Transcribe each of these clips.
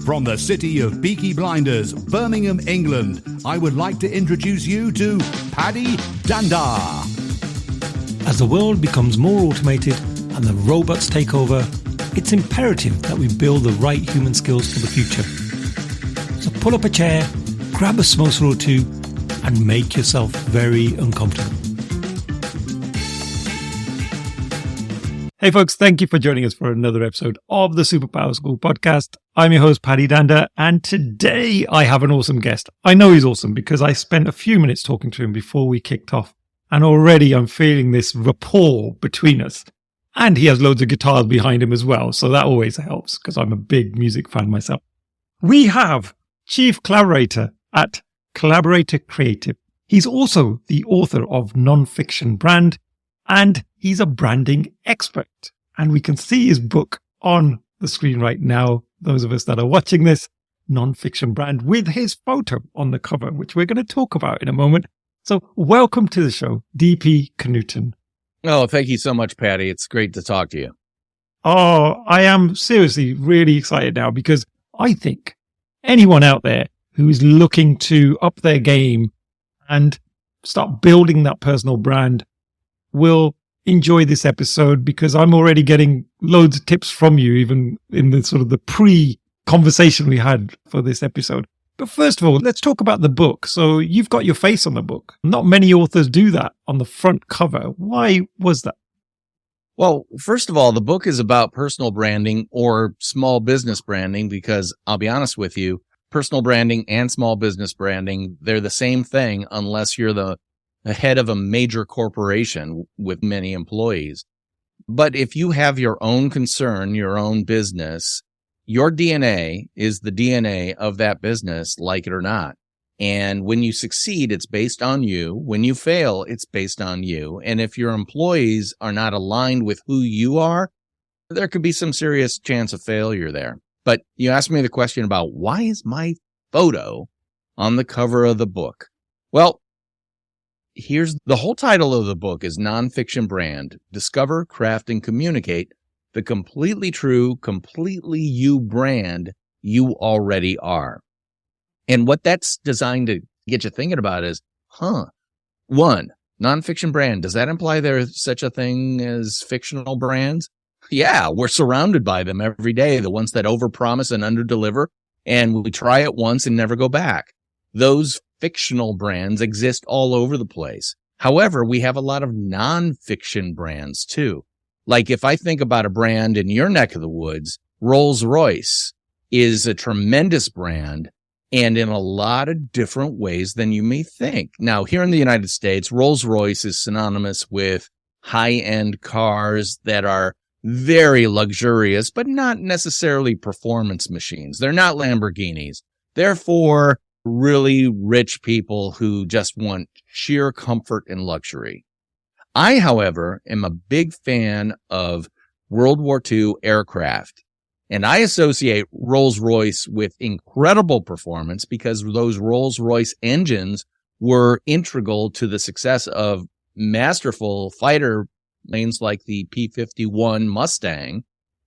From the city of Peaky Blinders, Birmingham, England, I would like to introduce you to Paddy Dhanda. As the world becomes more automated and the robots take over, it's imperative that we build the right human skills for the future. So pull up a chair, grab a samosa or two, and make yourself very uncomfortable. Hey folks, thank you for joining us for another episode of the Superpower School podcast. I'm your host, Paddy Dhanda, and today I have an awesome guest. I know he's awesome because I spent a few minutes talking to him before we kicked off, and already I'm feeling this rapport between us. And he has loads of guitars behind him as well, so that always helps because I'm a big music fan myself. We have Chief Collaborator at Collaborator Creative. He's also the author of Nonfiction Brand, and he's a branding expert. And we can see his book on the screen right now, those of us that are watching this, Nonfiction Brand, with his photo on the cover, which we're going to talk about in a moment. So welcome to the show, DP Knudten. Oh, thank you so much, Paddy. It's great to talk to you. Oh, I am seriously really excited now because I think anyone out there who is looking to up their game and start building that personal brand will enjoy this episode because I'm already getting loads of tips from you, even in the sort of the pre-conversation we had for this episode. But first of all, let's talk about the book. So you've got your face on the book. Not many authors do that on the front cover. Why was that? Well, first of all, the book is about personal branding or small business branding because I'll be honest with you, personal branding and small business branding, they're the same thing unless you're the head of a major corporation with many employees. But if you have your own concern, your own business, your DNA is the DNA of that business, like it or not. And when you succeed, it's based on you. When you fail, it's based on you. And if your employees are not aligned with who you are, there could be some serious chance of failure there. But you asked me the question about why is my photo on the cover of the book? Well, here's the whole title of the book is Nonfiction Brand, Discover, Craft, and Communicate the completely true, completely you brand you already are. And what that's designed to get you thinking about is, one, nonfiction brand. Does that imply there's such a thing as fictional brands? Yeah, we're surrounded by them every day, the ones that overpromise and underdeliver, and we try it once and never go back. Those fictional brands exist all over the place. However, we have a lot of nonfiction brands too. Like if I think about a brand in your neck of the woods, Rolls-Royce is a tremendous brand and in a lot of different ways than you may think. Now, here in the United States, Rolls-Royce is synonymous with high-end cars that are very luxurious, but not necessarily performance machines. They're not Lamborghinis. They're for really rich people who just want sheer comfort and luxury. I, however, am a big fan of World War II aircraft, and I associate Rolls-Royce with incredible performance because those Rolls-Royce engines were integral to the success of masterful fighter planes like the P-51 Mustang.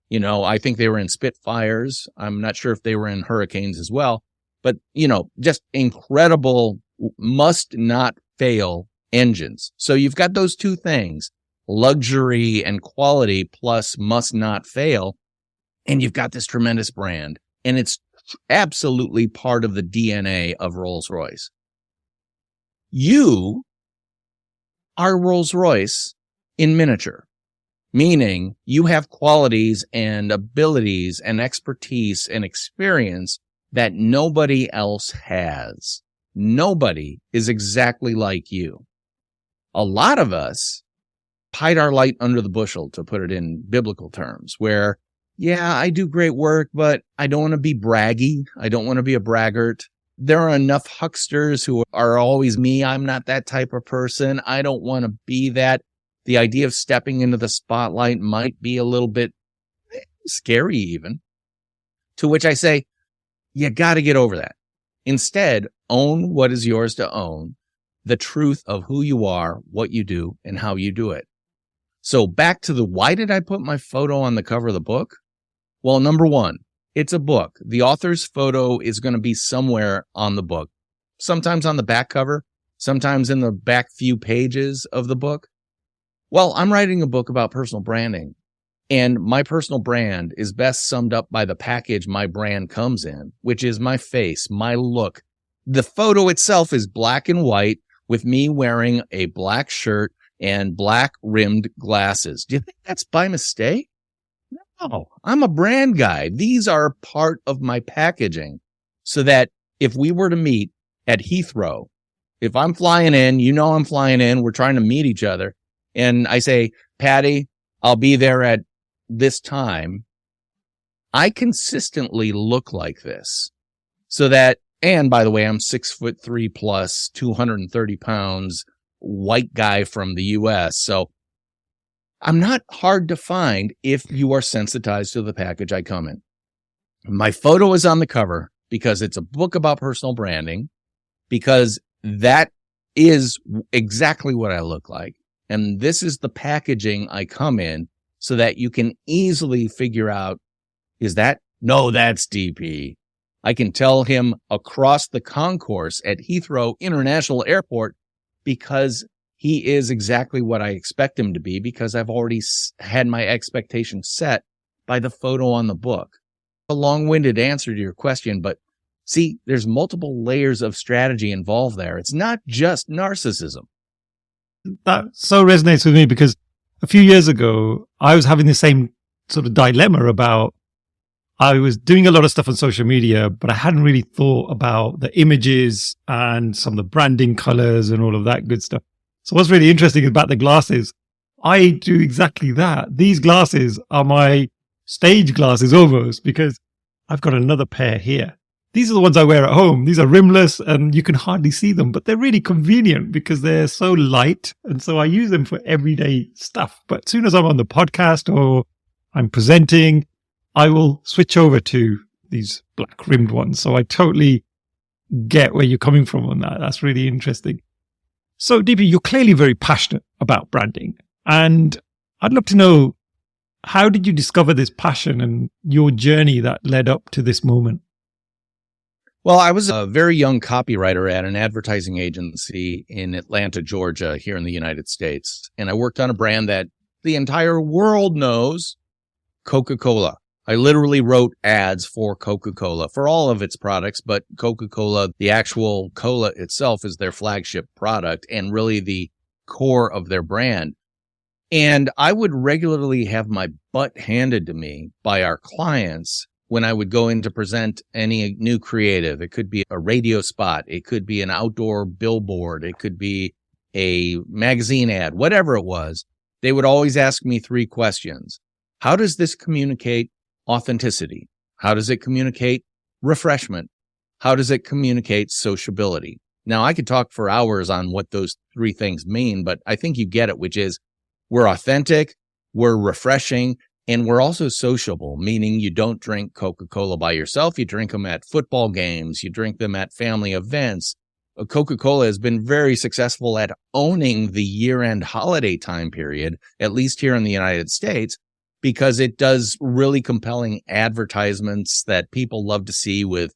You know, I think they were in Spitfires. I'm not sure if they were in Hurricanes as well. But, just incredible, must not fail engines. So you've got those two things, luxury and quality plus must not fail. And you've got this tremendous brand. And it's absolutely part of the DNA of Rolls-Royce. You are Rolls-Royce in miniature, meaning you have qualities and abilities and expertise and experience that nobody else has. Nobody is exactly like you. A lot of us hide our light under the bushel, to put it in biblical terms, where, yeah, I do great work, but I don't want to be braggy. I don't want to be a braggart. There are enough hucksters who are always me. I'm not that type of person. I don't want to be that. The idea of stepping into the spotlight might be a little bit scary even. To which I say, you got to get over that. Instead, own what is yours to own, the truth of who you are, what you do, and how you do it. So back to why did I put my photo on the cover of the book? Well, number one, It's a book. The author's photo is going to be somewhere on the book, sometimes on the back cover, sometimes in the back few pages of the book. Well, I'm writing a book about personal branding, and my personal brand is best summed up by the package my brand comes in, which is my face, my look. The photo itself is black and white with me wearing a black shirt and black rimmed glasses. Do you think that's by mistake? No, I'm a brand guy. These are part of my packaging so that if we were to meet at Heathrow, if I'm flying in, you know I'm flying in, we're trying to meet each other, and I say, Patty, I'll be there at this time, I consistently look like this so that, and by the way, I'm 6'3" plus 230 pounds, white guy from the US. So I'm not hard to find if you are sensitized to the package I come in. My photo is on the cover because it's a book about personal branding, because that is exactly what I look like. And this is the packaging I come in so that you can easily figure out, no, that's DP. I can tell him across the concourse at Heathrow International Airport because he is exactly what I expect him to be, because I've already had my expectations set by the photo on the book. A long-winded answer to your question, but see, there's multiple layers of strategy involved there. It's not just narcissism. That so resonates with me because a few years ago, I was having the same sort of dilemma about, I was doing a lot of stuff on social media, but I hadn't really thought about the images and some of the branding colors and all of that good stuff. So what's really interesting about the glasses, I do exactly that. These glasses are my stage glasses almost, because I've got another pair here. These are the ones I wear at home. These are rimless and you can hardly see them, but they're really convenient because they're so light. And so I use them for everyday stuff. But as soon as I'm on the podcast or I'm presenting, I will switch over to these black rimmed ones. So I totally get where you're coming from on that. That's really interesting. So DP, you're clearly very passionate about branding. And I'd love to know, how did you discover this passion and your journey that led up to this moment? Well, I was a very young copywriter at an advertising agency in Atlanta, Georgia, here in the United States. And I worked on a brand that the entire world knows, Coca-Cola. I literally wrote ads for Coca-Cola for all of its products, but Coca-Cola, the actual cola itself, is their flagship product and really the core of their brand. And I would regularly have my butt handed to me by our clients when I would go in to present any new creative. It could be a radio spot. It could be an outdoor billboard. It could be a magazine ad, whatever it was. They would always ask me three questions. How does this communicate authenticity? How does it communicate refreshment? How does it communicate sociability? Now, I could talk for hours on what those three things mean, but I think you get it, which is we're authentic, we're refreshing, and we're also sociable, meaning you don't drink Coca-Cola by yourself. You drink them at football games. You drink them at family events. Coca-Cola has been very successful at owning the year-end holiday time period, at least here in the United States, because it does really compelling advertisements that people love to see with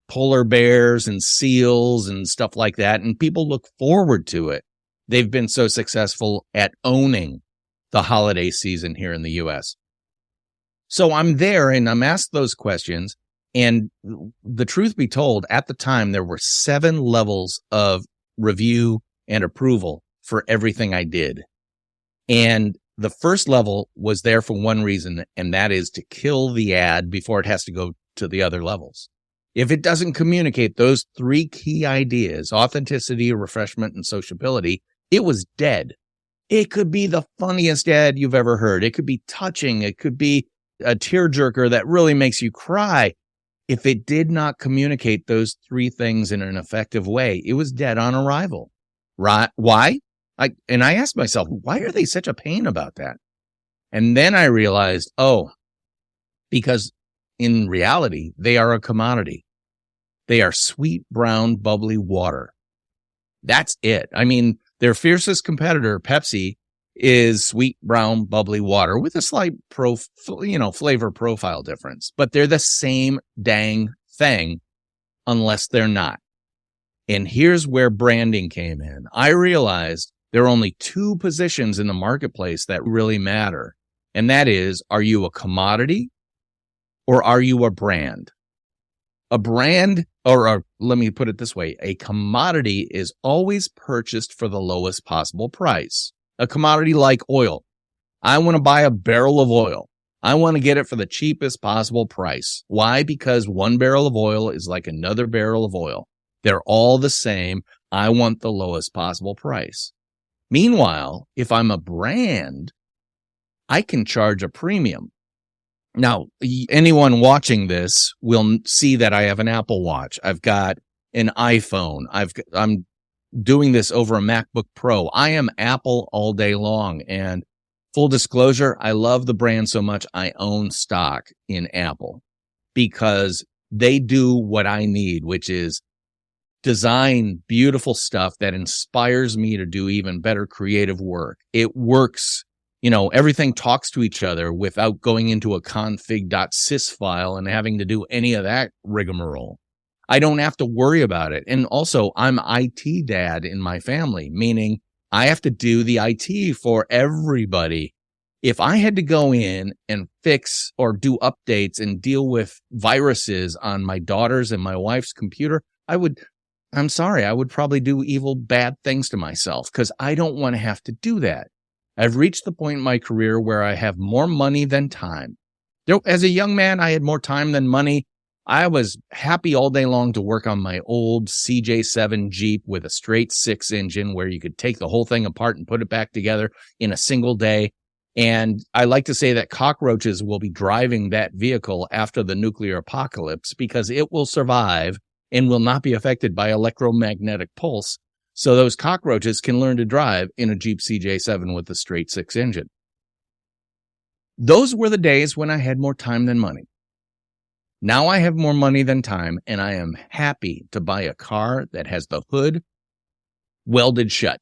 polar bears and seals and stuff like that. And people look forward to it. They've been so successful at owning the holiday season here in the U.S. So I'm there and I'm asked those questions. And the truth be told, at the time, there were 7 levels of review and approval for everything I did. And the first level was there for one reason, and that is to kill the ad before it has to go to the other levels. If it doesn't communicate those 3 key ideas, authenticity, refreshment, and sociability, it was dead. It could be the funniest ad you've ever heard. It could be touching. It could be a tearjerker that really makes you cry. If it did not communicate those 3 things in an effective way, it was dead on arrival. Right? Why? I asked myself, why are they such a pain about that? And then I realized, because in reality, they are a commodity. They are sweet, brown, bubbly water. That's it. I mean, their fiercest competitor, Pepsi, is sweet, brown, bubbly water with a slight flavor profile difference, but they're the same dang thing unless they're not. And here's where branding came in. I realized there are only two positions in the marketplace that really matter. And that is, are you a commodity or are you a brand? A brand, or let me put it this way, a commodity is always purchased for the lowest possible price. A commodity like oil. I want to buy a barrel of oil. I want to get it for the cheapest possible price. Why? Because one barrel of oil is like another barrel of oil. They're all the same. I want the lowest possible price. Meanwhile, if I'm a brand, I can charge a premium. Now, anyone watching this will see that I have an Apple Watch. I've got an iPhone. I'm doing this over a MacBook Pro. I am Apple all day long. And full disclosure, I love the brand so much I own stock in Apple because they do what I need, which is design beautiful stuff that inspires me to do even better creative work. It works. Everything talks to each other without going into a config.sys file and having to do any of that rigmarole. I don't have to worry about it. And also, I'm IT dad in my family, meaning I have to do the IT for everybody. If I had to go in and fix or do updates and deal with viruses on my daughter's and my wife's computer, I would probably do evil, bad things to myself because I don't want to have to do that. I've reached the point in my career where I have more money than time. As a young man, I had more time than money. I was happy all day long to work on my old CJ7 Jeep with a straight 6 engine where you could take the whole thing apart and put it back together in a single day. And I like to say that cockroaches will be driving that vehicle after the nuclear apocalypse because it will survive and will not be affected by electromagnetic pulse. So those cockroaches can learn to drive in a Jeep CJ7 with a straight 6 engine. Those were the days when I had more time than money. Now I have more money than time, and I am happy to buy a car that has the hood welded shut.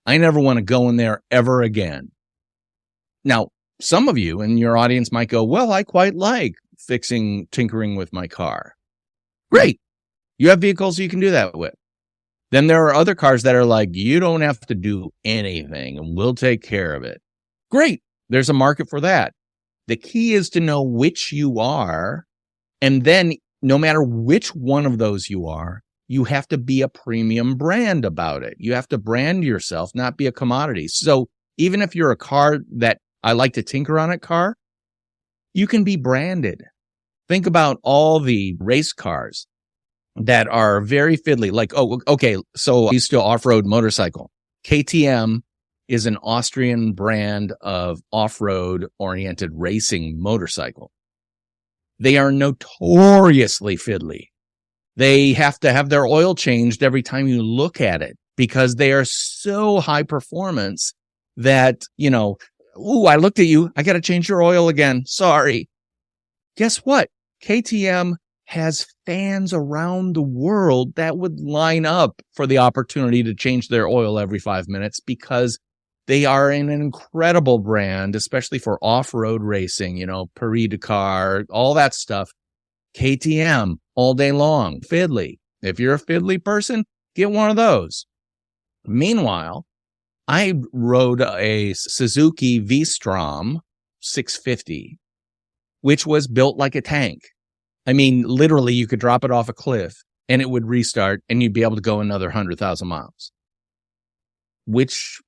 I never want to go in there ever again. Now, some of you in your audience might go, well, I quite like tinkering with my car. Great. You have vehicles you can do that with. Then there are other cars that are like, you don't have to do anything and we'll take care of it. Great. There's a market for that. The key is to know which you are. And then no matter which one of those you are, you have to be a premium brand about it. You have to brand yourself, not be a commodity. So even if you're a car that I like to tinker on it car, you can be branded. Think about all the race cars that are very fiddly. Like, so I used to off-road motorcycle. KTM is an Austrian brand of off-road oriented racing motorcycle. They are notoriously fiddly. They have to have their oil changed every time you look at it because they are so high performance that, I looked at you. I got to change your oil again. Sorry. Guess what? KTM has fans around the world that would line up for the opportunity to change their oil every 5 minutes because they are an incredible brand, especially for off-road racing, Paris-Dakar, all that stuff. KTM all day long, fiddly. If you're a fiddly person, get one of those. Meanwhile, I rode a Suzuki V-Strom 650, which was built like a tank. I mean, literally, you could drop it off a cliff and it would restart and you'd be able to go another 100,000 miles.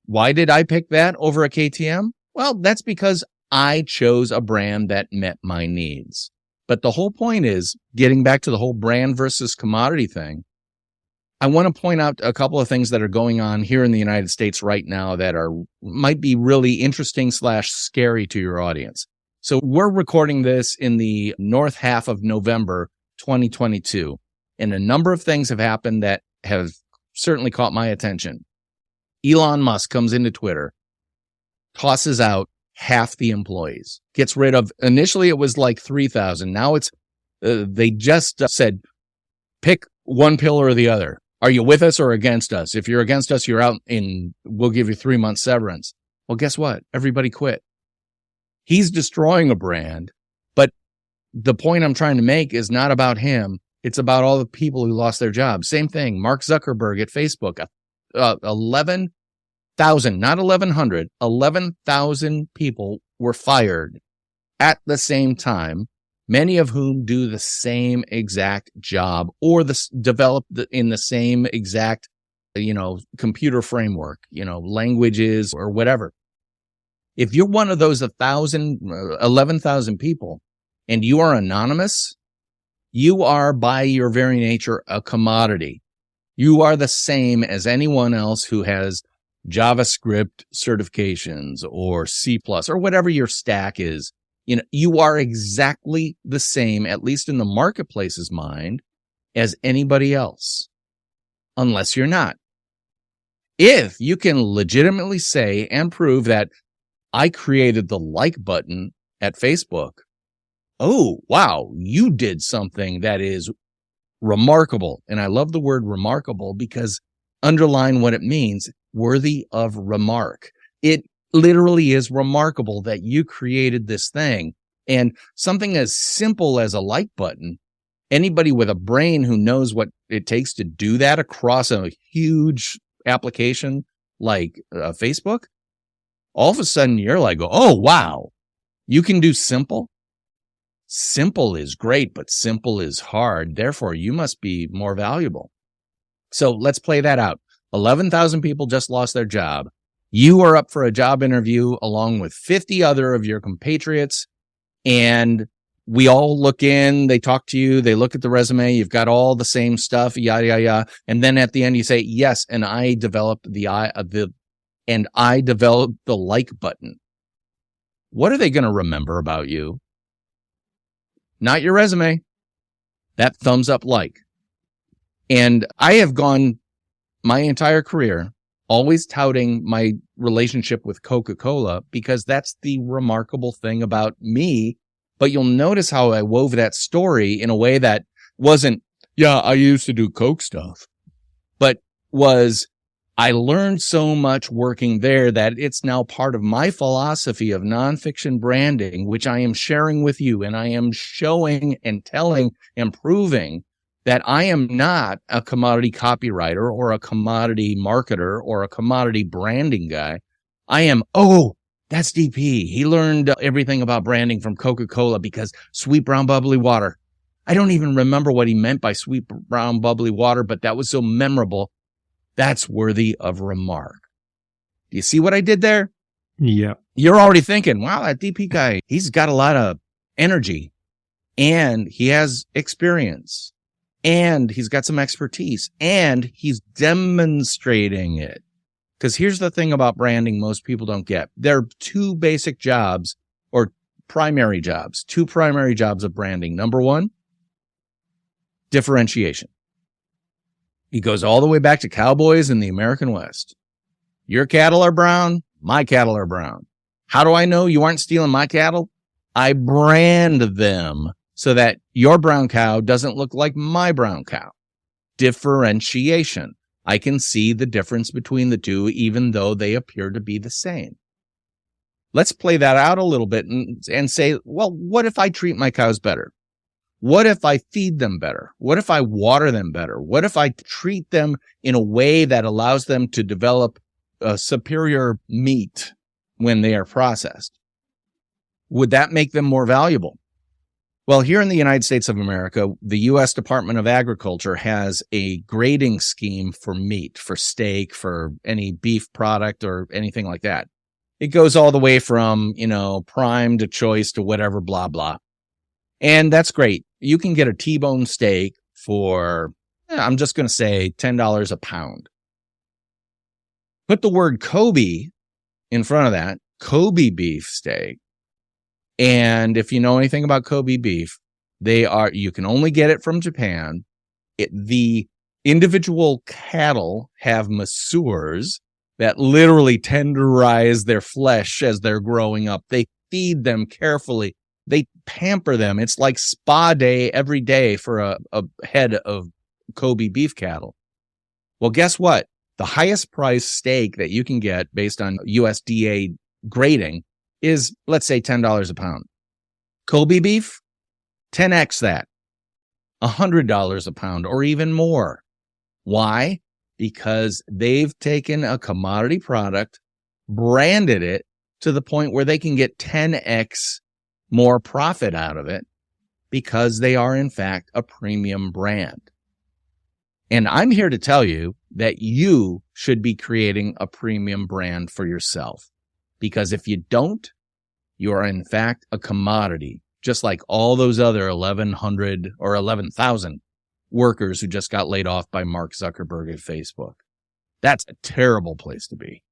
Why did I pick that over a KTM? Well, that's because I chose a brand that met my needs. But the whole point is, getting back to the whole brand versus commodity thing, I want to point out a couple of things that are going on here in the United States right now that might be really interesting / scary to your audience. So we're recording this in the north half of November 2022, and a number of things have happened that have certainly caught my attention. Elon Musk comes into Twitter, tosses out half the employees, gets rid of, initially it was like 3,000. Now it's, they just said, pick one pill or the other. Are you with us or against us? If you're against us, you're out we'll give you 3 months severance. Well, guess what? Everybody quit. He's destroying a brand, but the point I'm trying to make is not about him. It's about all the people who lost their jobs. Same thing. Mark Zuckerberg at Facebook, 11,000, not 1,100, 11,000 people were fired at the same time, many of whom do the same exact job or develop in the same exact, computer framework, languages or whatever. If you're one of those 11,000 people and you are anonymous, you are by your very nature a commodity. You are the same as anyone else who has JavaScript certifications or C++ or whatever your stack is. You are exactly the same, at least in the marketplace's mind, as anybody else, unless you're not. If you can legitimately say and prove that I created the like button at Facebook, oh, wow, you did something that is remarkable. And I love the word remarkable because underline what it means, worthy of remark. It literally is remarkable that you created this thing. And something as simple as a like button, anybody with a brain who knows what it takes to do that across a huge application like Facebook, all of a sudden you're like, oh, wow, you can do simple. Simple is great, but simple is hard. Therefore, you must be more valuable. So let's play that out. 11,000 people just lost their job. You are up for a job interview along with 50 other of your compatriots, and we all look in, they talk to you, they look at the resume, you've got all the same stuff, yada, yada, yada. And then at the end you say, yes, and I developed the like button. What are they going to remember about you? Not your resume, that thumbs up like. And I have gone my entire career always touting my relationship with Coca-Cola because that's the remarkable thing about me. But you'll notice how I wove that story in a way that wasn't, yeah, I used to do Coke stuff, but was, I learned so much working there that it's now part of my philosophy of nonfiction branding, which I am sharing with you. And I am showing and telling and proving that I am not a commodity copywriter or a commodity marketer or a commodity branding guy. I am, that's DP. He learned everything about branding from Coca-Cola because sweet brown bubbly water. I don't even remember what he meant by sweet brown bubbly water, but that was so memorable. That's worthy of remark. Do you see what I did there? Yeah. You're already thinking, wow, that DP guy, he's got a lot of energy and he has experience and he's got some expertise and he's demonstrating it. Because here's the thing about branding most people don't get. There are two basic jobs or two primary jobs of branding. Number one, differentiation. It goes all the way back to cowboys in the American West. Your cattle are brown, my cattle are brown. How do I know you aren't stealing my cattle? I brand them so that your brown cow doesn't look like my brown cow. Differentiation. I can see the difference between the two, even though they appear to be the same. Let's play that out a little bit and say, well, what if I treat my cows better? What if I feed them better? What if I water them better? What if I treat them in a way that allows them to develop a superior meat when they are processed? Would that make them more valuable? Well, here in the United States of America, the U.S. Department of Agriculture has a grading scheme for meat, for steak, for any beef product or anything like that. It goes all the way from, prime to choice to whatever, blah, blah. And that's great. You can get a T-bone steak for, I'm just going to say $10 a pound. Put the word Kobe in front of that, Kobe beef steak. And if you know anything about Kobe beef, you can only get it from Japan. The individual cattle have masseurs that literally tenderize their flesh as they're growing up. They feed them carefully. They pamper them. It's like spa day every day for a head of Kobe beef cattle. Well, guess what? The highest price steak that you can get based on USDA grading is, let's say, $10 a pound. Kobe beef, 10x that, $100 a pound or even more. Why? Because they've taken a commodity product, branded it to the point where they can get 10x more profit out of it because they are, in fact, a premium brand. And I'm here to tell you that you should be creating a premium brand for yourself. Because if you don't, you are, in fact, a commodity, just like all those other 1,100 or 11,000 workers who just got laid off by Mark Zuckerberg at Facebook. That's a terrible place to be.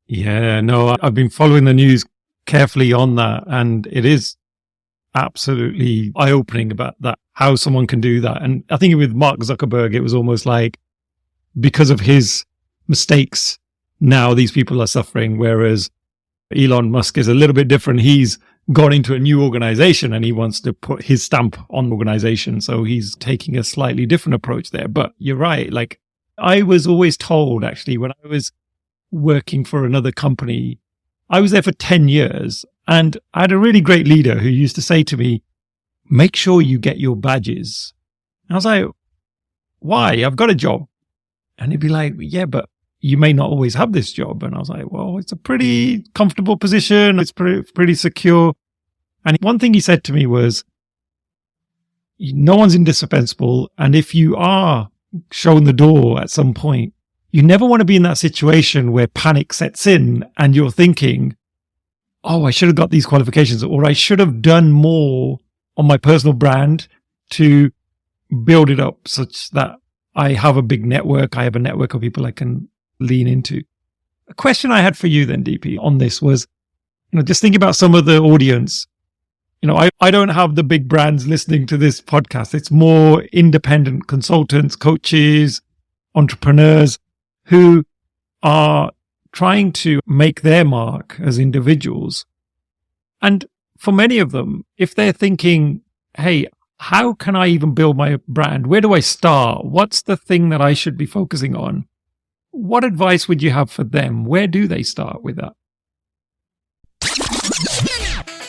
Yeah, no, I've been following the news carefully on that, and it is absolutely eye-opening about that, how someone can do that. And I think with Mark Zuckerberg, it was almost like because of his mistakes, now these people are suffering, whereas Elon Musk is a little bit different. He's gone into a new organization and he wants to put his stamp on the organization. So he's taking a slightly different approach there. But you're right. Like I was always told, actually, when I was working for another company, I was there for 10 years and I had a really great leader who used to say to me, make sure you get your badges. And I was like, why? I've got a job. And he'd be like, yeah, but you may not always have this job. And I was like, well, it's a pretty comfortable position. It's pretty secure. And one thing he said to me was, no one's indispensable. And if you are shown the door at some point, you never want to be in that situation where panic sets in and you're thinking, oh, I should have got these qualifications, or I should have done more on my personal brand to build it up such that I have a big network. I have a network of people I can lean into. A question I had for you then, DP, on this was, just think about some of the audience. I don't have the big brands listening to this podcast. It's more independent consultants, coaches, entrepreneurs who are trying to make their mark as individuals. And for many of them, if they're thinking, hey, how can I even build my brand? Where do I start? What's the thing that I should be focusing on? What advice would you have for them? Where do they start with that?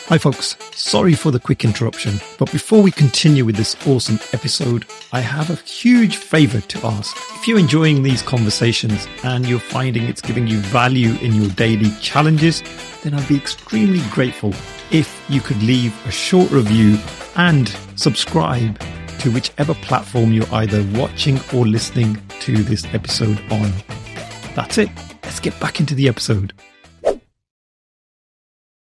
Hi folks, sorry for the quick interruption, but before we continue with this awesome episode, I have a huge favor to ask. If you're enjoying these conversations and you're finding it's giving you value in your daily challenges, then I'd be extremely grateful if you could leave a short review and subscribe to whichever platform you're either watching or listening to this episode on. That's it. Let's get back into the episode.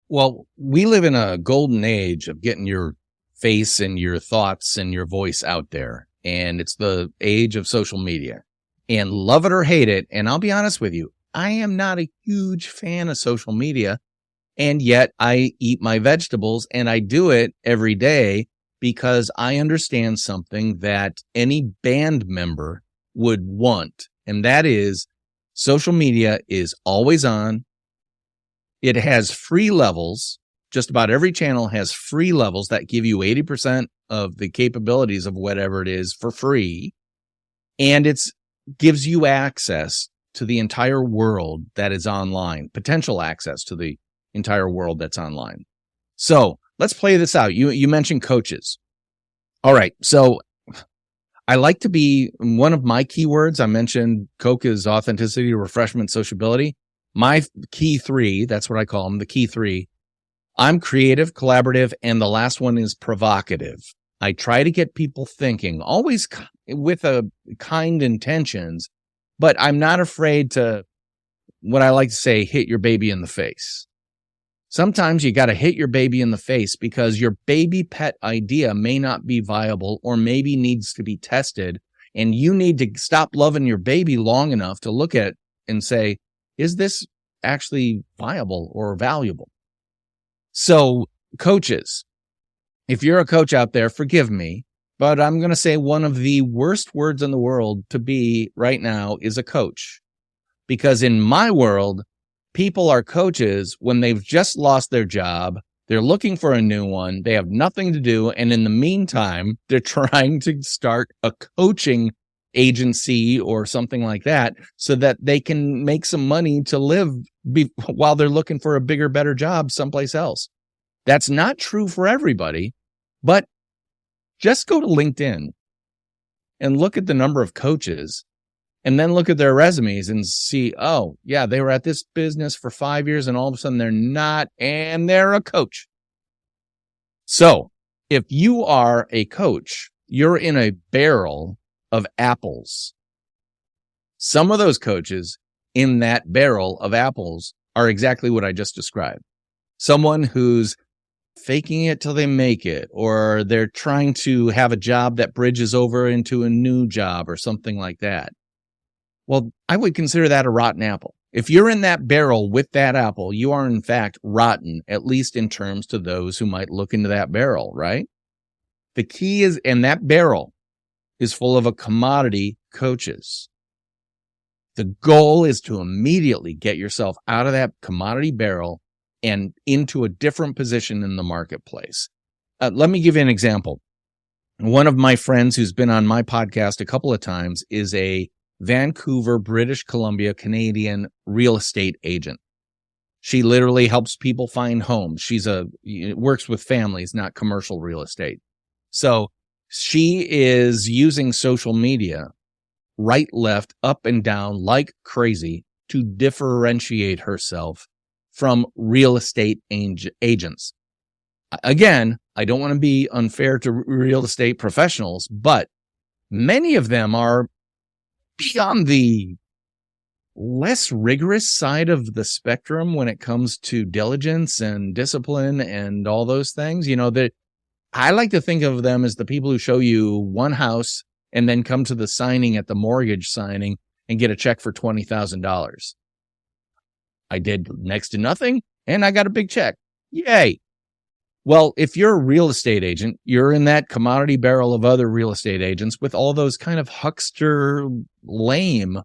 Well, we live in a golden age of getting your face and your thoughts and your voice out there. And it's the age of social media. And love it or hate it, and I'll be honest with you, I am not a huge fan of social media. And yet I eat my vegetables, and I do it every day because I understand something that any band member would want. And that is social media is always on. It has free levels. Just about every channel has free levels that give you 80% of the capabilities of whatever it is for free. And it gives you access to the entire world that is online, potential access to the entire world that's online. So let's play this out. You mentioned coaches. All right. So I like to be, one of my keywords, I mentioned Coke is authenticity, refreshment, sociability. My key three, that's what I call them, the key three. I'm creative, collaborative, and the last one is provocative. I try to get people thinking, always with a kind intentions, but I'm not afraid to, what I like to say, hit your baby in the face. Sometimes you got to hit your baby in the face because your baby pet idea may not be viable or maybe needs to be tested. And you need to stop loving your baby long enough to look at it and say, is this actually viable or valuable? So coaches, if you're a coach out there, forgive me, but I'm going to say one of the worst words in the world to be right now is a coach. Because in my world, people are coaches when they've just lost their job. They're looking for a new one. They have nothing to do. And in the meantime, they're trying to start a coaching agency or something like that so that they can make some money to live while they're looking for a bigger, better job someplace else. That's not true for everybody, but just go to LinkedIn and look at the number of coaches and then look at their resumes and see, oh, yeah, they were at this business for 5 years and all of a sudden they're not, and they're a coach. So if you are a coach, you're in a barrel of apples. Some of those coaches in that barrel of apples are exactly what I just described. Someone who's faking it till they make it, or they're trying to have a job that bridges over into a new job or something like that. Well, I would consider that a rotten apple. If you're in that barrel with that apple, you are in fact rotten, at least in terms to those who might look into that barrel, right? The key is, and that barrel is full of a commodity coaches. The goal is to immediately get yourself out of that commodity barrel and into a different position in the marketplace. Let me give you an example. One of my friends who's been on my podcast a couple of times is a Vancouver, British Columbia, Canadian real estate agent. She literally helps people find homes. Works with families, not commercial real estate. So she is using social media, right, left, up and down like crazy to differentiate herself from real estate agents. Again, I don't want to be unfair to real estate professionals, but many of them are beyond the less rigorous side of the spectrum when it comes to diligence and discipline and all those things. I like to think of them as the people who show you one house and then come to the signing at the mortgage signing and get a check for $20,000. I did next to nothing and I got a big check. Yay. Well, if you're a real estate agent, you're in that commodity barrel of other real estate agents with all those kind of huckster, lame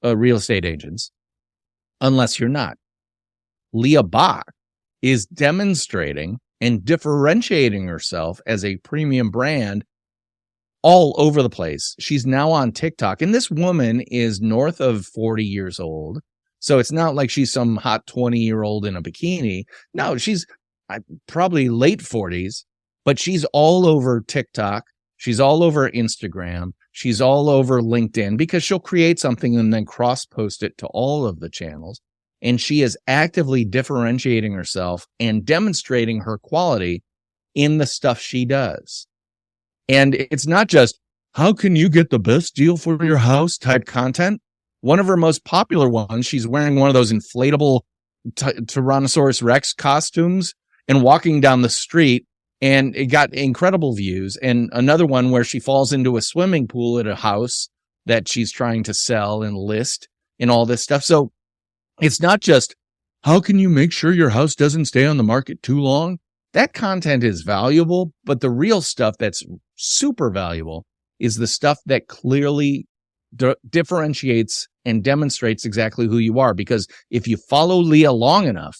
real estate agents, unless you're not. Leah Bach is demonstrating and differentiating herself as a premium brand all over the place. She's now on TikTok, and this woman is north of 40 years old. So it's not like she's some hot 20-year-old in a bikini. No, she's probably late 40s, but she's all over TikTok. She's all over Instagram. She's all over LinkedIn because she'll create something and then cross-post it to all of the channels. And she is actively differentiating herself and demonstrating her quality in the stuff she does. And it's not just, how can you get the best deal for your house type content? One of her most popular ones, she's wearing one of those inflatable Tyrannosaurus Rex costumes and walking down the street, and it got incredible views. And another one where she falls into a swimming pool at a house that she's trying to sell and list and all this stuff. So it's not just, how can you make sure your house doesn't stay on the market too long? That content is valuable, but the real stuff that's super valuable is the stuff that clearly differentiates and demonstrates exactly who you are. Because if you follow Leah long enough,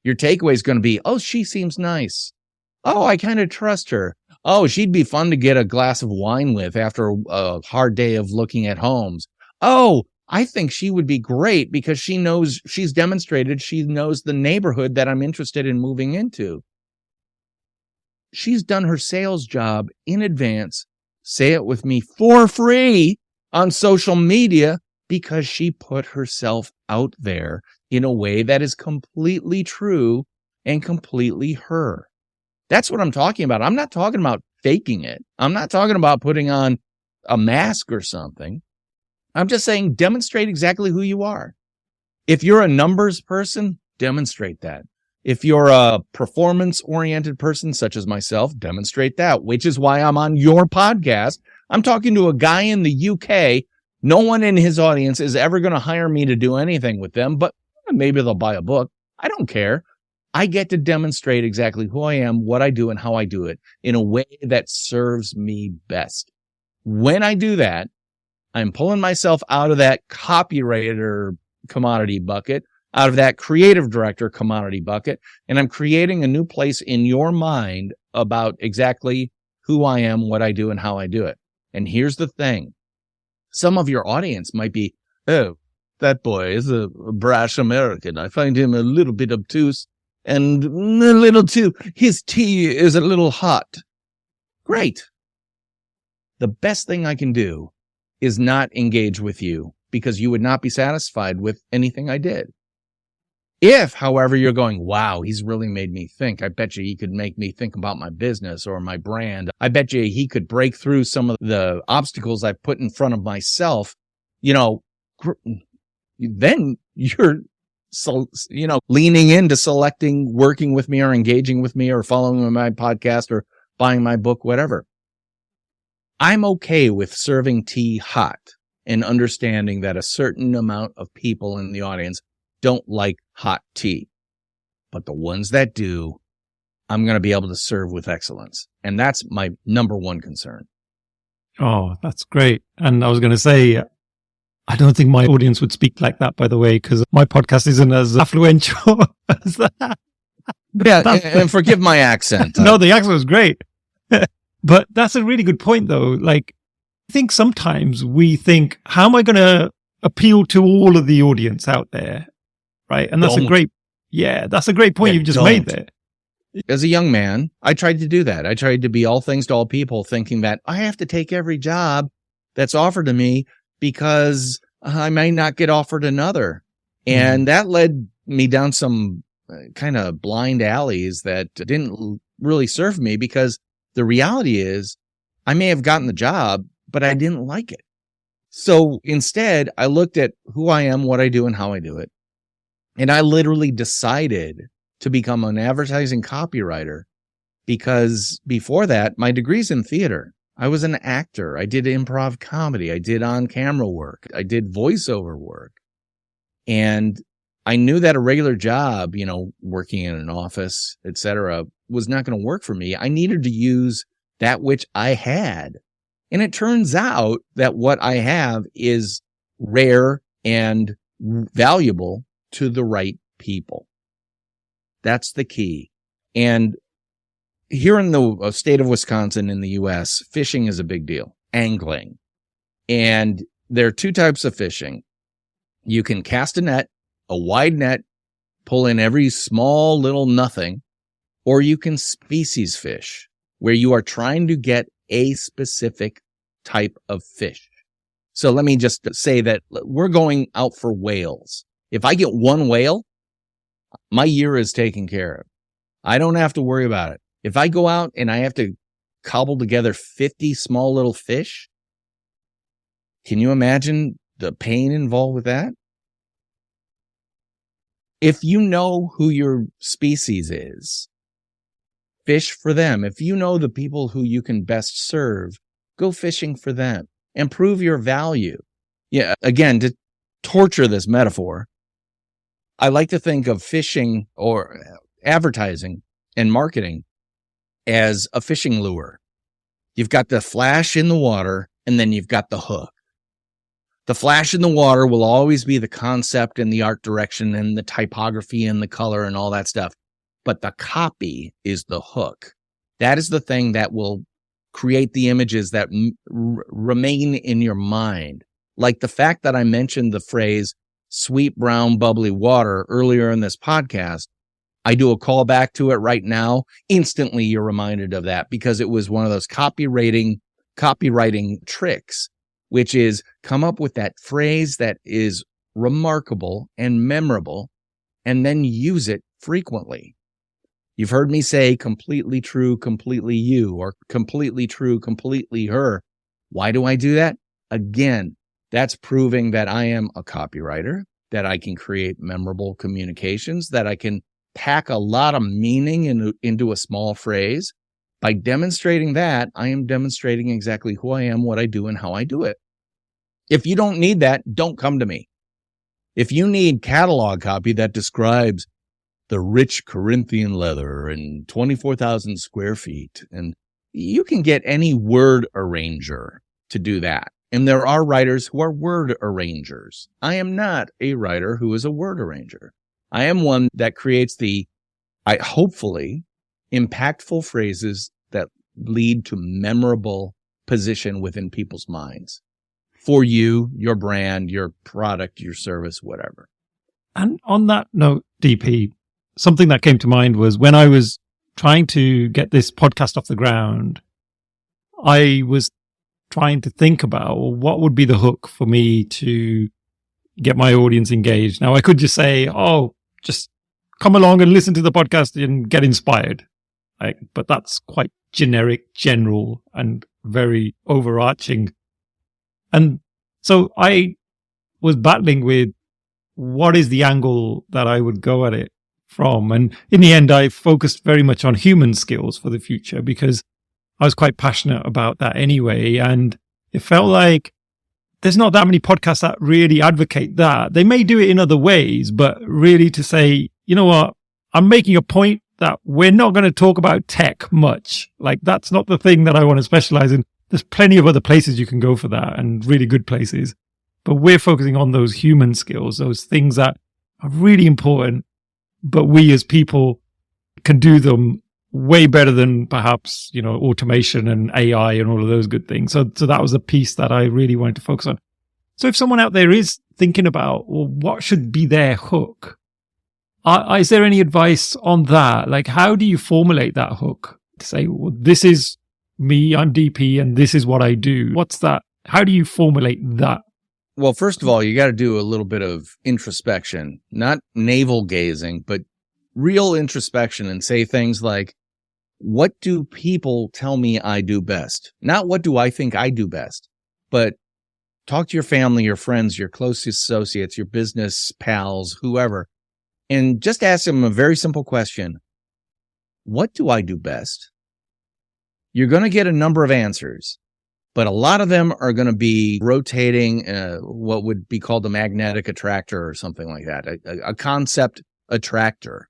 your takeaway is going to be, oh, she seems nice. Oh, I kind of trust her. Oh, she'd be fun to get a glass of wine with after a hard day of looking at homes. Oh, I think she would be great because she's demonstrated she knows the neighborhood that I'm interested in moving into. She's done her sales job in advance, say it with me, for free on social media because she put herself out there in a way that is completely true and completely her. That's what I'm talking about. I'm not talking about faking it. I'm not talking about putting on a mask or something. I'm just saying demonstrate exactly who you are. If you're a numbers person, demonstrate that. If you're a performance-oriented person, such as myself, demonstrate that, which is why I'm on your podcast. I'm talking to a guy in the UK. No one in his audience is ever going to hire me to do anything with them, but maybe they'll buy a book. I don't care. I get to demonstrate exactly who I am, what I do, and how I do it in a way that serves me best. When I do that, I'm pulling myself out of that copywriter commodity bucket, out of that creative director commodity bucket, and I'm creating a new place in your mind about exactly who I am, what I do, and how I do it. And here's the thing. some of your audience might be, oh, that boy is a brash American. I find him a little bit obtuse and a little too, his tea is a little hot. Great. The best thing I can do is not engage with you because you would not be satisfied with anything I did. If, however, you're going, wow, he's really made me think. I bet you he could make me think about my business or my brand. I bet you he could break through some of the obstacles I've put in front of myself. Then you're, leaning into selecting, working with me or engaging with me or following my podcast or buying my book, whatever. I'm okay with serving tea hot and understanding that a certain amount of people in the audience don't like hot tea. But the ones that do, I'm going to be able to serve with excellence. And that's my number one concern. Oh, that's great. And I was going to say, I don't think my audience would speak like that, by the way, because my podcast isn't as affluential as that. Yeah, and forgive my accent. No, the accent was great. But that's a really good point, though. Like, I think sometimes we think, how am I going to appeal to all of the audience out there? Right. And that's that's a great point you've just made there. As a young man, I tried to do that. I tried to be all things to all people, thinking that I have to take every job that's offered to me because I might not get offered another. And that led me down some kind of blind alleys that didn't really serve me, because the reality is I may have gotten the job, but I didn't like it. So instead, I looked at who I am, what I do, and how I do it. And I literally decided to become an advertising copywriter, because before that, my degree's in theater. I was an actor. I did improv comedy. I did on-camera work. I did voiceover work. And I knew that a regular job, working in an office, etc., was not going to work for me. I needed to use that which I had. And it turns out that what I have is rare and valuable to the right people. That's the key. And here in the state of Wisconsin in the U.S., fishing is a big deal. Angling. And there are two types of fishing. You can cast a net, a wide net, pull in every small little nothing, or you can species fish, where you are trying to get a specific type of fish. So let me just say that we're going out for whales. If I get one whale, my year is taken care of. I don't have to worry about it. If I go out and I have to cobble together 50 small little fish, can you imagine the pain involved with that? If you know who your species is, fish for them. If you know the people who you can best serve, go fishing for them and prove your value. Yeah, again, to torture this metaphor, I like to think of fishing or advertising and marketing as a fishing lure. You've got the flash in the water, and then you've got the hook. The flash in the water will always be the concept and the art direction and the typography and the color and all that stuff. But the copy is the hook. That is the thing that will create the images that remain in your mind. Like the fact that I mentioned the phrase sweet, brown, bubbly water earlier in this podcast. I do a call back to it right now. Instantly, you're reminded of that, because it was one of those copywriting tricks, which is come up with that phrase that is remarkable and memorable, and then use it frequently. You've heard me say completely true, completely you, or completely true, completely her. Why do I do that? Again, that's proving that I am a copywriter, that I can create memorable communications, that I can pack a lot of meaning into a small phrase. By demonstrating that, I am demonstrating exactly who I am, what I do, and how I do it. If you don't need that, don't come to me. If you need catalog copy that describes the rich Corinthian leather and 24,000 square feet, and you can get any word arranger to do that. And there are writers who are word arrangers. I am not a writer who is a word arranger. I am one that creates hopefully impactful phrases that lead to memorable position within people's minds. for you, your brand, your product, your service, whatever. And on that note, DP, something that came to mind was when I was trying to get this podcast off the ground, I was trying to think about what would be the hook for me to get my audience engaged. Now, I could just say, just come along and listen to the podcast and get inspired. But that's quite generic, general, and very overarching. And so I was battling with what is the angle that I would go at it from. And in the end, I focused very much on human skills for the future because I was quite passionate about that anyway. And it felt like there's not that many podcasts that really advocate that. They may do it in other ways, but really to say, you know what, I'm making a point that we're not going to talk about tech much. Like, that's not the thing that I want to specialize in. There's plenty of other places you can go for that and really good places. But we're focusing on those human skills, those things that are really important, but we as people can do them way better than perhaps, automation and AI and all of those good things. So that was a piece that I really wanted to focus on. So if someone out there is thinking about, well, what should be their hook? Is there any advice on that? Like, how do you formulate that hook to say, well, this is me, I'm DP, and this is what I do? What's that? How do you formulate that? Well, first of all, you got to do a little bit of introspection, not navel gazing, but real introspection, and say things like, what do people tell me I do best? Not what do I think I do best, but talk to your family, your friends, your closest associates, your business pals, whoever, and just ask them a very simple question. What do I do best? You're going to get a number of answers, but a lot of them are going to be rotating what would be called a magnetic attractor or something like that, a concept attractor,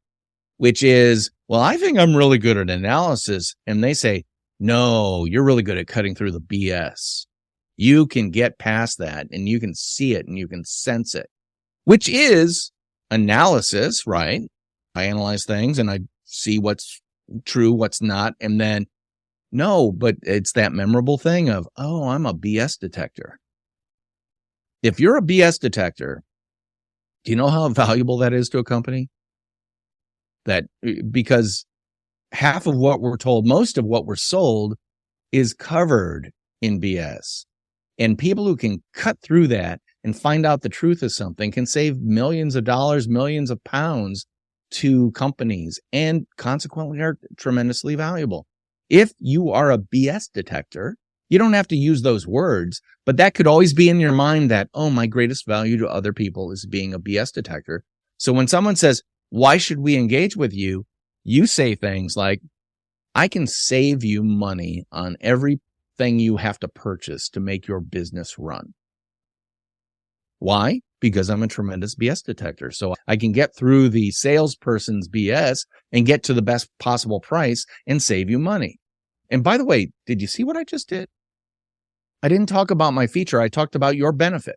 which is, well, I think I'm really good at analysis. And they say, no, you're really good at cutting through the BS. You can get past that and you can see it and you can sense it, which is analysis, right? I analyze things and I see what's true, what's not. And then, no, but it's that memorable thing of, oh, I'm a BS detector. If you're a BS detector, do you know how valuable that is to a company? Because half of what we're told, most of what we're sold is covered in BS. And people who can cut through that and find out the truth of something can save millions of dollars, millions of pounds to companies, and consequently are tremendously valuable. If you are a BS detector, you don't have to use those words, but that could always be in your mind that, oh, my greatest value to other people is being a BS detector. So when someone says, why should we engage with you? You say things like, I can save you money on everything you have to purchase to make your business run. Why? Because I'm a tremendous BS detector. So I can get through the salesperson's BS and get to the best possible price and save you money. And by the way, did you see what I just did? I didn't talk about my feature. I talked about your benefit.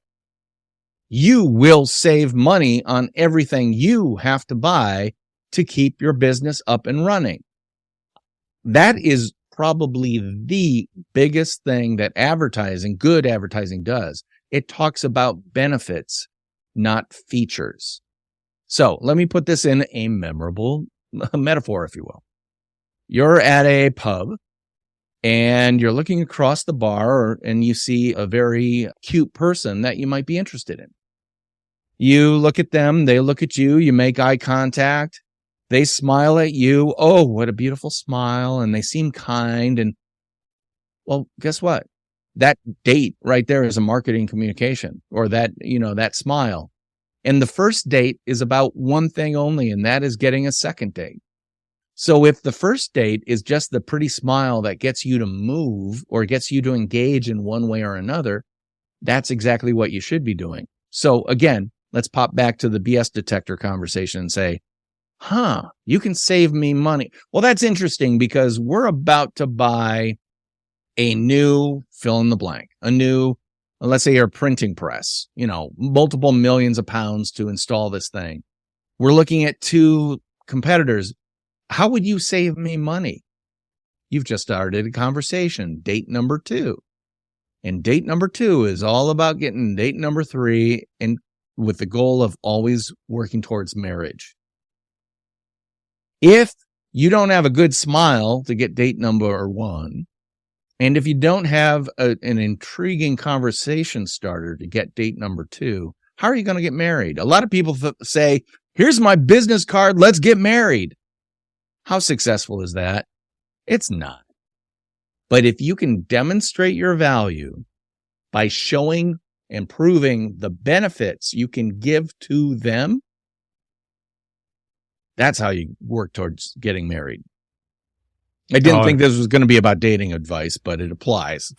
You will save money on everything you have to buy to keep your business up and running. That is probably the biggest thing that good advertising does. It talks about benefits, not features. So let me put this in a memorable metaphor, if you will. You're at a pub and you're looking across the bar and you see a very cute person that you might be interested in. You look at them, they look at you, you make eye contact, they smile at you. Oh, what a beautiful smile. And they seem kind. And well, guess what? That date right there is a marketing communication, or that smile. And the first date is about one thing only, and that is getting a second date. So if the first date is just the pretty smile that gets you to move or gets you to engage in one way or another, that's exactly what you should be doing. So again, let's pop back to the BS detector conversation and say, you can save me money. Well, that's interesting because we're about to buy a new fill in the blank, let's say your printing press, multiple millions of pounds to install this thing. We're looking at two competitors. How would you save me money? You've just started a conversation, date number 2. And date number 2 is all about getting date number 3 and with the goal of always working towards marriage. If you don't have a good smile to get date number 1, and if you don't have an intriguing conversation starter to get date number 2, how are you going to get married? A lot of people say, here's my business card, let's get married. How successful is that? It's not. But if you can demonstrate your value by showing and proving the benefits you can give to them, that's how you work towards getting married. I didn't think this was going to be about dating advice, but it applies.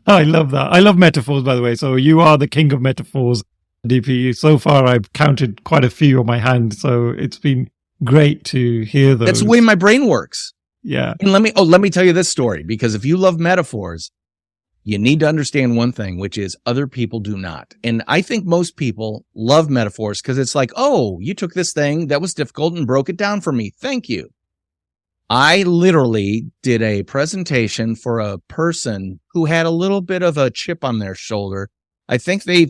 I love that. I love metaphors, by the way. So you are the king of metaphors, DP. So far, I've counted quite a few on my hand. So it's been great to hear those. That's the way my brain works. Yeah. And let me tell you this story, because if you love metaphors, you need to understand one thing, which is other people do not. And I think most people love metaphors because it's like, oh, you took this thing that was difficult and broke it down for me. Thank you. I literally did a presentation for a person who had a little bit of a chip on their shoulder. I think they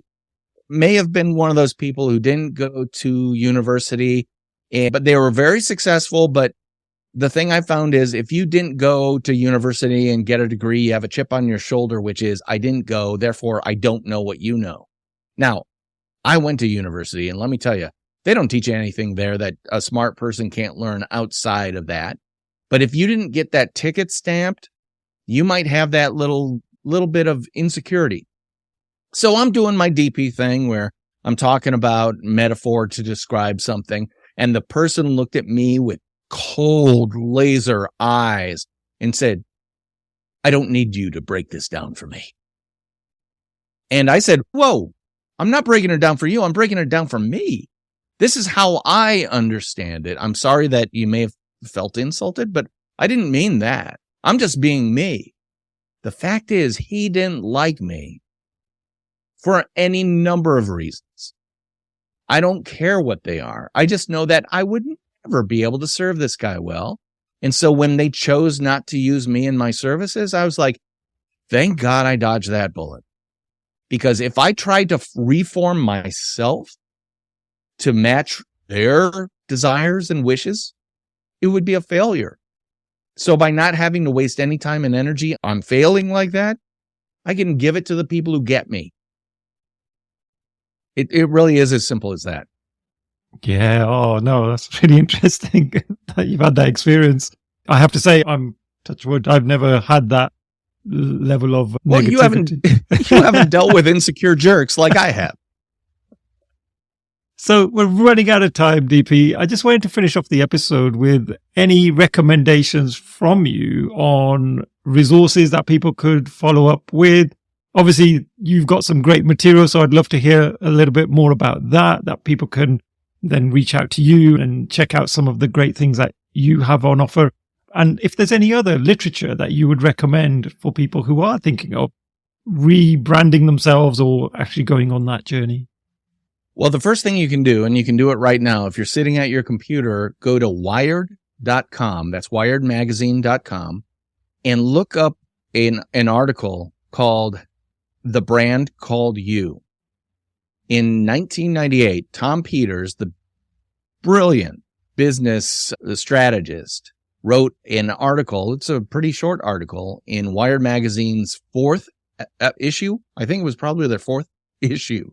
may have been one of those people who didn't go to university, but they were very successful. But the thing I found is if you didn't go to university and get a degree, you have a chip on your shoulder, which is I didn't go, therefore I don't know what you know. Now, I went to university, and let me tell you, they don't teach you anything there that a smart person can't learn outside of that. But if you didn't get that ticket stamped, you might have that little bit of insecurity. So I'm doing my DP thing where I'm talking about metaphor to describe something, and the person looked at me with cold laser eyes and said, I don't need you to break this down for me. And I said, whoa, I'm not breaking it down for you. I'm breaking it down for me. This is how I understand it. I'm sorry that you may have felt insulted, but I didn't mean that. I'm just being me. The fact is, he didn't like me for any number of reasons. I don't care what they are. I just know that I would never be able to serve this guy well. And so when they chose not to use me in my services, I was like, thank God I dodged that bullet. Because if I tried to reform myself to match their desires and wishes, it would be a failure. So by not having to waste any time and energy on failing like that, I can give it to the people who get me. It really is as simple as that. Yeah. Oh, no, that's really interesting that you've had that experience. I have to say, I'm touch wood, I've never had that level of negativity. You haven't dealt with insecure jerks like I have. So we're running out of time, DP. I just wanted to finish off the episode with any recommendations from you on resources that people could follow up with. Obviously, you've got some great material, so I'd love to hear a little bit more about that people can then reach out to you and check out some of the great things that you have on offer. And if there's any other literature that you would recommend for people who are thinking of rebranding themselves or actually going on that journey. Well, the first thing you can do, and you can do it right now, if you're sitting at your computer, go to wired.com, that's wiredmagazine.com, and look up an article called The Brand Called You. In 1998, Tom Peters, the brilliant business strategist, wrote an article. It's a pretty short article in Wired Magazine's fourth issue. I think it was probably their fourth issue.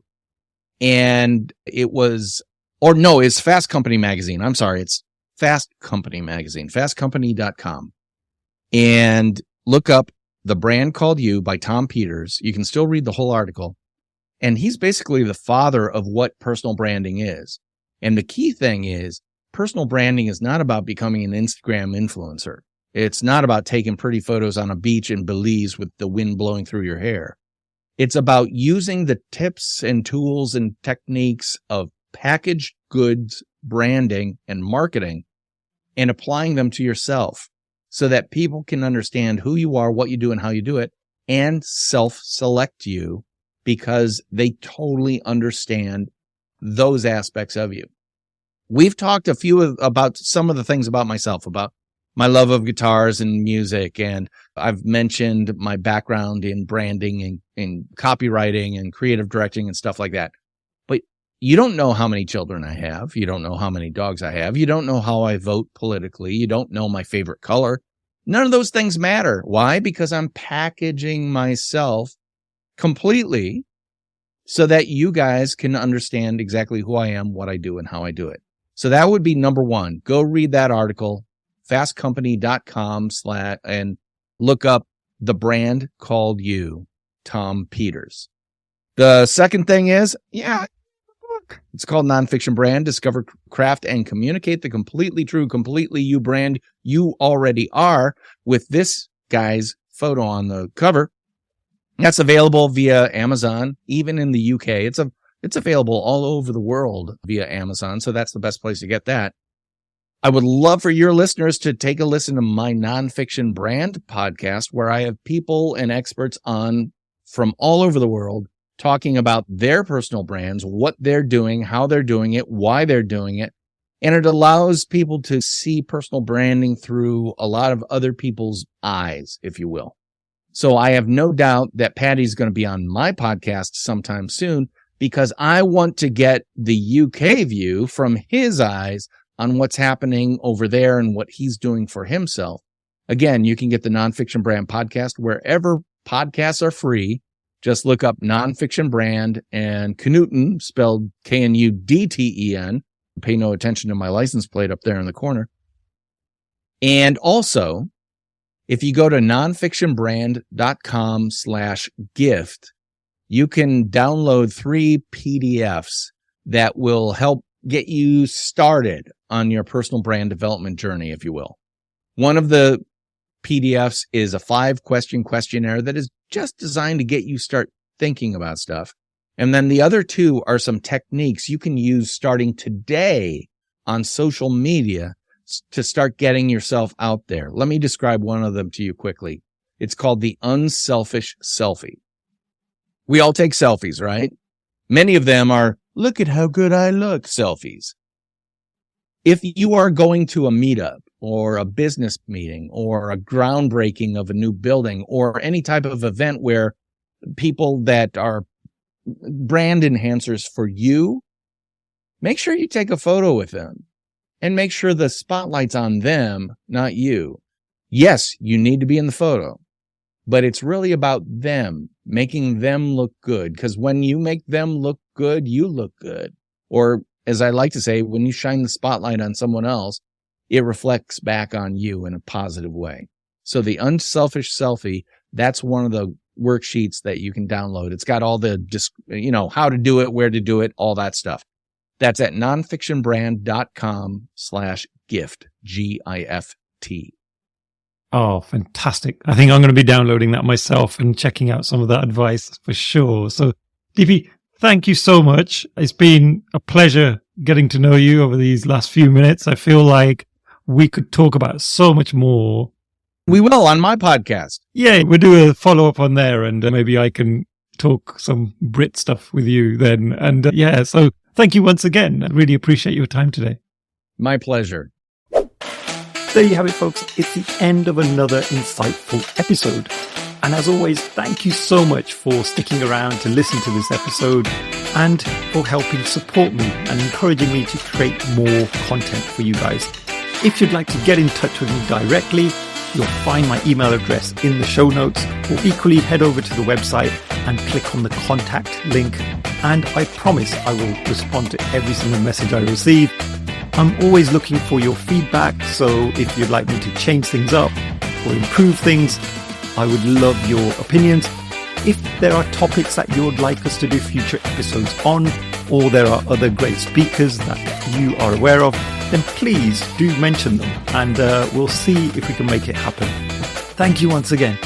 And it's Fast Company Magazine. I'm sorry. It's Fast Company Magazine, fastcompany.com. And look up The Brand Called You by Tom Peters. You can still read the whole article. And he's basically the father of what personal branding is. And the key thing is personal branding is not about becoming an Instagram influencer. It's not about taking pretty photos on a beach in Belize with the wind blowing through your hair. It's about using the tips and tools and techniques of packaged goods, branding, and marketing and applying them to yourself so that people can understand who you are, what you do, and how you do it, and self-select you because they totally understand those aspects of you. We've talked about some of the things about myself, about my love of guitars and music. And I've mentioned my background in branding and in copywriting and creative directing and stuff like that. But you don't know how many children I have. You don't know how many dogs I have. You don't know how I vote politically. You don't know my favorite color. None of those things matter. Why? Because I'm packaging myself completely so that you guys can understand exactly who I am, what I do, and how I do it. So that would be number one. Go read that article, fastcompany.com/ and look up The Brand Called You, Tom Peters. The second thing is, it's called Nonfiction Brand, Discover, Craft, and Communicate the completely true, completely you brand you already are, with this guy's photo on the cover. That's available via Amazon, even in the UK. It's available all over the world via Amazon, so that's the best place to get that. I would love for your listeners to take a listen to my Nonfiction Brand podcast, where I have people and experts on from all over the world talking about their personal brands, what they're doing, how they're doing it, why they're doing it. And it allows people to see personal branding through a lot of other people's eyes, if you will. So I have no doubt that Patty's going to be on my podcast sometime soon, because I want to get the UK view from his eyes on what's happening over there and what he's doing for himself. Again, you can get the Nonfiction Brand podcast wherever podcasts are free. Just look up Nonfiction Brand and Knudten, spelled Knudten. Pay no attention to my license plate up there in the corner. And also, if you go to nonfictionbrand.com/gift, you can download 3 PDFs that will help get you started on your personal brand development journey, if you will. One of the PDFs is a 5-question questionnaire that is just designed to get you start thinking about stuff. And then the other 2 are some techniques you can use starting today on social media to start getting yourself out there. Let me describe one of them to you quickly. It's called the unselfish selfie. We all take selfies, right? Many of them are, look at how good I look selfies. If you are going to a meetup or a business meeting or a groundbreaking of a new building or any type of event where people that are brand enhancers for you, make sure you take a photo with them and make sure the spotlight's on them, not you. Yes, you need to be in the photo, but it's really about them, making them look good. Because when you make them look good, you look good. Or as I like to say, when you shine the spotlight on someone else, it reflects back on you in a positive way. So the unselfish selfie, that's one of the worksheets that you can download. It's got all the, how to do it, where to do it, all that stuff. That's at nonfictionbrand.com/gift, GIFT. Oh, fantastic. I think I'm going to be downloading that myself and checking out some of that advice for sure. So, DP, thank you so much. It's been a pleasure getting to know you over these last few minutes. I feel like we could talk about so much more. We will on my podcast. Yeah, we'll do a follow-up on there, and maybe I can talk some Brit stuff with you then. And so thank you once again. I really appreciate your time today. My pleasure. There you have it, folks. It's the end of another insightful episode. And as always, thank you so much for sticking around to listen to this episode and for helping support me and encouraging me to create more content for you guys. If you'd like to get in touch with me directly, you'll find my email address in the show notes, or equally head over to the website and click on the contact link. And I promise I will respond to every single message I receive. I'm always looking for your feedback, so if you'd like me to change things up or improve things, I would love your opinions. If there are topics that you would like us to do future episodes on, or there are other great speakers that you are aware of, then please do mention them, and we'll see if we can make it happen. Thank you once again.